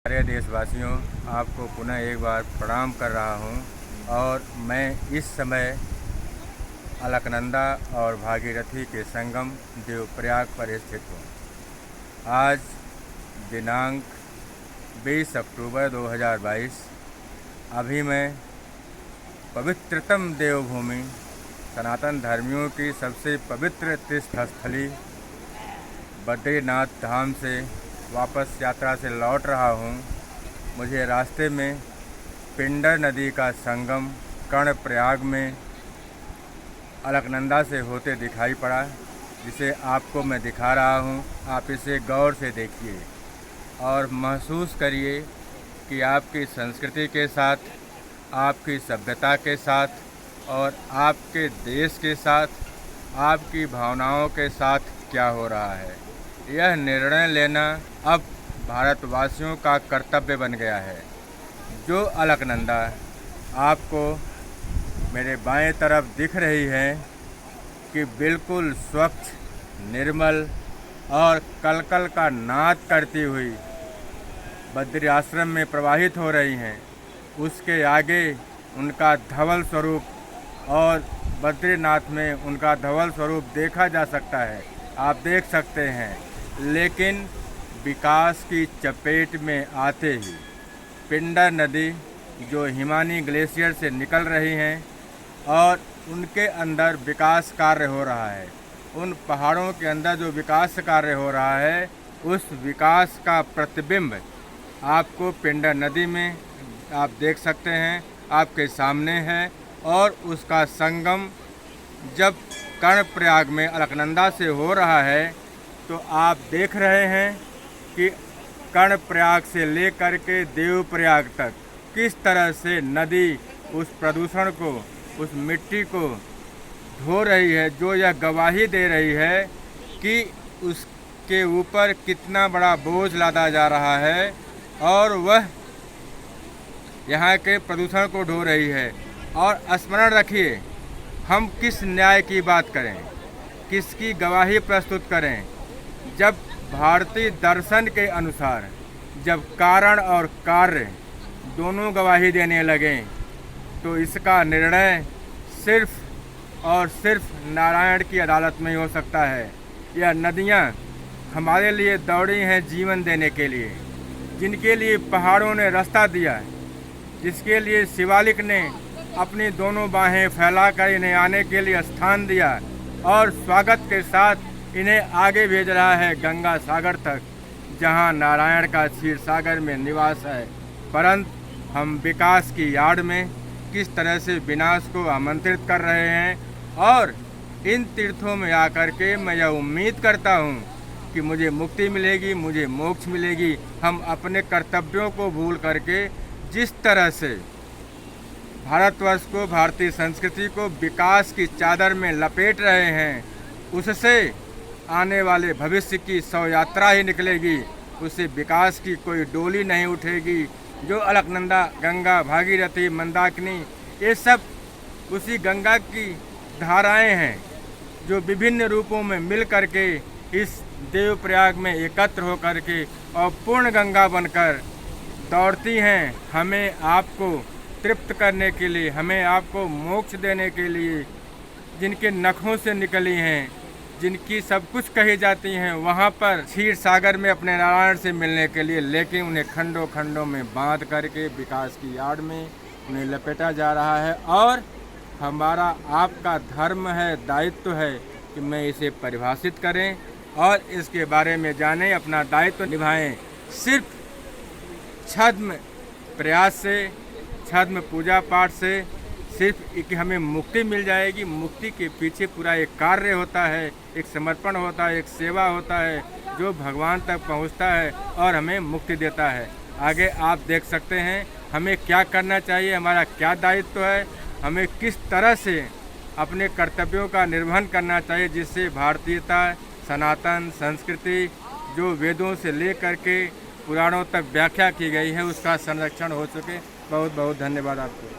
प्यारे देशवासियों, आपको पुनः एक बार प्रणाम कर रहा हूं और मैं इस समय अलकनंदा और भागीरथी के संगम देवप्रयाग पर स्थित हूं। आज दिनांक 20 अक्टूबर 2022। अभी मैं पवित्रतम देवभूमि, सनातन धर्मियों की सबसे पवित्र तीर्थस्थली बद्रीनाथ धाम से वापस यात्रा से लौट रहा हूँ। मुझे रास्ते में पिंडर नदी का संगम कर्णप्रयाग में अलकनंदा से होते दिखाई पड़ा, जिसे आपको मैं दिखा रहा हूँ। आप इसे गौर से देखिए और महसूस करिए कि आपकी संस्कृति के साथ, आपकी सभ्यता के साथ और आपके देश के साथ, आपकी भावनाओं के साथ क्या हो रहा है। यह निर्णय लेना अब भारतवासियों का कर्तव्य बन गया है। जो अलकनंदा आपको मेरे बाएं तरफ दिख रही है कि बिल्कुल स्वच्छ, निर्मल और कलकल का नाद करती हुई बद्री आश्रम में प्रवाहित हो रही हैं, उसके आगे उनका धवल स्वरूप और बद्रीनाथ में उनका धवल स्वरूप देखा जा सकता है। आप देख सकते हैं, लेकिन विकास की चपेट में आते ही पिंडर नदी जो हिमानी ग्लेशियर से निकल रही हैं और उनके अंदर विकास कार्य हो रहा है, उन पहाड़ों के अंदर जो विकास कार्य हो रहा है, उस विकास का प्रतिबिंब आपको पिंडर नदी में आप देख सकते हैं, आपके सामने है। और उसका संगम जब कर्णप्रयाग में अलकनंदा से हो रहा है तो आप देख रहे हैं कि कर्णप्रयाग से लेकर के देवप्रयाग तक किस तरह से नदी उस प्रदूषण को, उस मिट्टी को धो रही है, जो यह गवाही दे रही है कि उसके ऊपर कितना बड़ा बोझ लादा जा रहा है और वह यहाँ के प्रदूषण को ढो रही है। और स्मरण रखिए, हम किस न्याय की बात करें, किसकी गवाही प्रस्तुत करें। जब भारतीय दर्शन के अनुसार जब कारण और कार्य दोनों गवाही देने लगें, तो इसका निर्णय सिर्फ और सिर्फ नारायण की अदालत में ही हो सकता है। यह नदियाँ हमारे लिए दौड़ी हैं जीवन देने के लिए, जिनके लिए पहाड़ों ने रास्ता दिया, जिसके लिए शिवालिक ने अपनी दोनों बाहें फैलाकर इन्हें आने के लिए स्थान दिया और स्वागत के साथ इन्हें आगे भेज रहा है गंगा सागर तक, जहां नारायण का क्षीर सागर में निवास है। परंतु हम विकास की आड़ में किस तरह से विनाश को आमंत्रित कर रहे हैं। और इन तीर्थों में आकर के मैं यह उम्मीद करता हूं कि मुझे मुक्ति मिलेगी, मुझे मोक्ष मिलेगी। हम अपने कर्तव्यों को भूल करके जिस तरह से भारतवर्ष को, भारतीय संस्कृति को विकास की चादर में लपेट रहे हैं, उससे आने वाले भविष्य की 100 यात्रा ही निकलेगी, उससे विकास की कोई डोली नहीं उठेगी। जो अलकनंदा, गंगा, भागीरथी, मंदाकिनी, ये सब उसी गंगा की धाराएं हैं जो विभिन्न रूपों में मिल करके इस देवप्रयाग में एकत्र होकर के और पूर्ण गंगा बनकर दौड़ती हैं, हमें आपको तृप्त करने के लिए, हमें आपको मोक्ष देने के लिए। जिनके नखों से निकली हैं, जिनकी सब कुछ कही जाती हैं, वहाँ पर क्षीर सागर में अपने नारायण से मिलने के लिए, लेकिन उन्हें खंडों खंडों में बांध करके विकास की आड़ में उन्हें लपेटा जा रहा है। और हमारा आपका धर्म है, दायित्व है कि मैं इसे परिभाषित करें और इसके बारे में जानें, अपना दायित्व निभाएं। सिर्फ छद्म प्रयास से, छद्म पूजा पाठ से सिर्फ कि हमें मुक्ति मिल जाएगी, मुक्ति के पीछे पूरा एक कार्य होता है, एक समर्पण होता है, एक सेवा होता है जो भगवान तक पहुंचता है और हमें मुक्ति देता है। आगे आप देख सकते हैं हमें क्या करना चाहिए, हमारा क्या दायित्व है, हमें किस तरह से अपने कर्तव्यों का निर्वहन करना चाहिए, जिससे भारतीयता, सनातन संस्कृति जो वेदों से लेकर के पुराणों तक व्याख्या की गई है, उसका संरक्षण हो सके। बहुत बहुत धन्यवाद आपको।